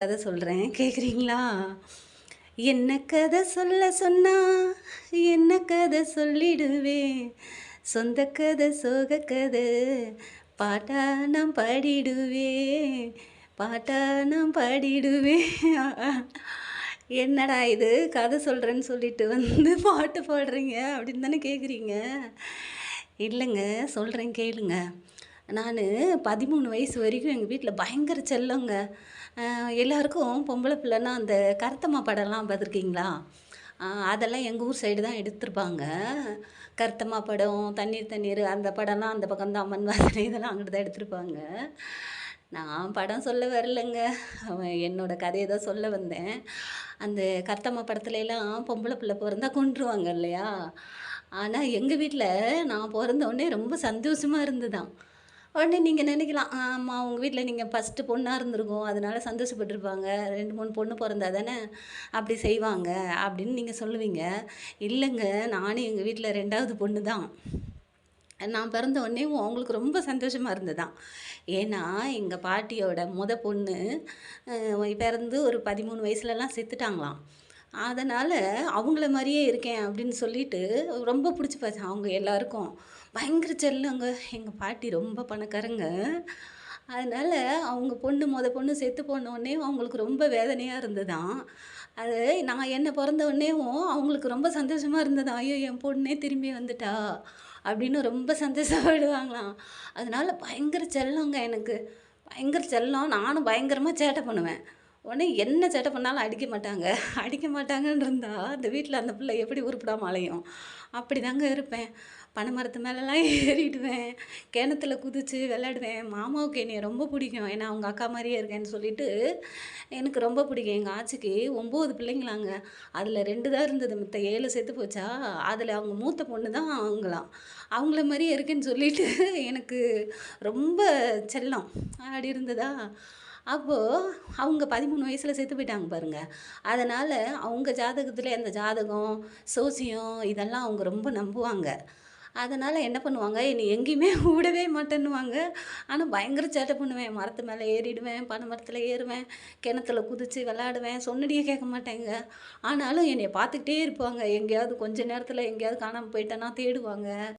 கதை சொல்கிறேன் கேட்குறீங்களா? என்ன கதை சொல்ல சொன்னா என்ன கதை சொல்லிடுவேன். சொந்த கதை சோக கதை பாட்டா நான் பாடிடுவேன். பாட்டா நான் பாடிடுவேன். என்னடா இது கதை சொல்கிறேன்னு சொல்லிட்டு பாட்டு பாடுறீங்க அப்படின்னு தானே கேட்குறீங்க. இல்லைங்க, சொல்கிறேன் கேளுங்க. நான் 13 வயசு வரைக்கும் எங்கள் வீட்டில் பயங்கர செல்லங்க. எல்லாருக்கும் பொம்பளை பிள்ளைன்னா அந்த கருத்தம்மா படம்லாம் பார்த்துருக்கீங்களா? அதெல்லாம் எங்கள் ஊர் சைடு தான் எடுத்திருப்பாங்க. கருத்தம்மா படம், தண்ணீர் தண்ணீர் அந்த படம்லாம் அந்த பக்கம் தான் அம்மன் வாசனை இதெல்லாம் அங்கிட்டு தான் எடுத்திருப்பாங்க. நான் படம் சொல்ல வரலங்க. என்னோட கதையை தான் சொல்ல வந்தேன். அந்த கருத்தம்மா படத்துலலாம் பொம்பளை பிள்ளை பொறந்தா கொன்றுவாங்க இல்லையா? ஆனா எங்க வீட்ல நான் பொறந்த உடனே ரொம்ப சந்தோஷமா இருந்ததாம். உடனே நீங்க நினைக்கலாம், ஆமா உங்க வீட்ல நீங்க ஃபர்ஸ்ட்டு பொண்ணா இருந்திருக்கும். அதனால சந்தோஷப்பட்டுருப்பாங்க. 2, 3 பொண்ணு பொறந்தா தானே அப்படி செய்வாங்க அப்படின்னு நீங்க சொல்லுவீங்க. இல்லங்க, நானும் எங்க வீட்ல 2வது பொண்ணு தான். நான் பிறந்த உடனேவும் அவங்களுக்கு ரொம்ப சந்தோஷமா இருந்ததாம். ஏன்னா, எங்க பாட்டியோட பொண்ணு பிறந்து ஒரு 13 வயசுலலாம் செத்துட்டாங்களாம். அதனால அவங்கள மாரியே இருக்கேன் அப்படின்னு சொல்லிட்டு ரொம்ப புடிச்சு போச்சு அவங்க எல்லாருக்கும். பயங்கர செல்லங்க. எங்க பாட்டி ரொம்ப பணக்காரங்க. அதனால அவங்க பொண்ணு செத்து போனோனே அவங்களுக்கு ரொம்ப வேதனையா இருந்ததாம். அது நான் என்ன பொறந்த உடனேவும் அவங்களுக்கு ரொம்ப சந்தோஷமா இருந்ததாம். ஐயோ! என் பொண்ணே திரும்பி வந்துட்டா! அப்படின்னு ரொம்ப சந்தோஷப்படுவாங்களாம். அதனால பயங்கர செல்லங்க எனக்கு. பயங்கர செல்லம். நானும் பயங்கரமா சேட்டை பண்ணுவேன். உடனே என்ன சேட்டை பண்ணாலும் அடிக்க மாட்டாங்க. அடிக்க மாட்டாங்கன்னு இருந்தா, அந்த வீட்ல அந்த பிள்ளை எப்படி உருப்படாம அலையும்? அப்படிதாங்க இருப்பேன். பனை மரத்து மேலலாம் ஏறிடுவேன். கிணத்துல குதிச்சு விளையாடுவேன். மாமாவுக்கு என்னைய ரொம்ப பிடிக்கும். ஏன்னா, அவங்க அக்கா மாரியே இருக்கேன்னு சொல்லிட்டு, எனக்கு ரொம்ப பிடிக்கும். எங்க ஆச்சிக்கு 9 பிள்ளைங்களாங்க. அதில 2 தான் இருந்தது. மித்த 7 செத்து போச்சா, அதில அவங்க மூத்த பொண்ணு தான் அவங்களாம். அவங்கள மாரியே இருக்கேன்னு சொல்லிட்டு எனக்கு ரொம்ப செல்லம். அப்படி இருந்ததா, அப்போ அவங்க 13 வயசுல செத்து போயிட்டாங்க பாருங்க. அதனால அவங்க ஜாதகத்திலே அந்த ஜாதகம், சோசியம் இதெல்லாம் அவங்க ரொம்ப நம்புவாங்க. அதனால என்ன பண்ணுவாங்க, என்னைய எங்கேயுமே விடவே மாட்டேன்னுவாங்க. ஆனா பயங்கர சேட்டை பண்ணுவேன். மரத்து மேல ஏறிடுவேன், பனை மரத்தில ஏறுவேன், கிணத்துல குதிச்சு விளையாடுவேன். சொன்னடியே கேட்க மாட்டேங்க. ஆனாலும் என்னைய பார்த்துக்கிட்டே இருப்பாங்க. எங்கேயாவது கொஞ்ச நேரத்தில எங்கேயாவது காணாம போயிட்டேன்னா தேடுவாங்க.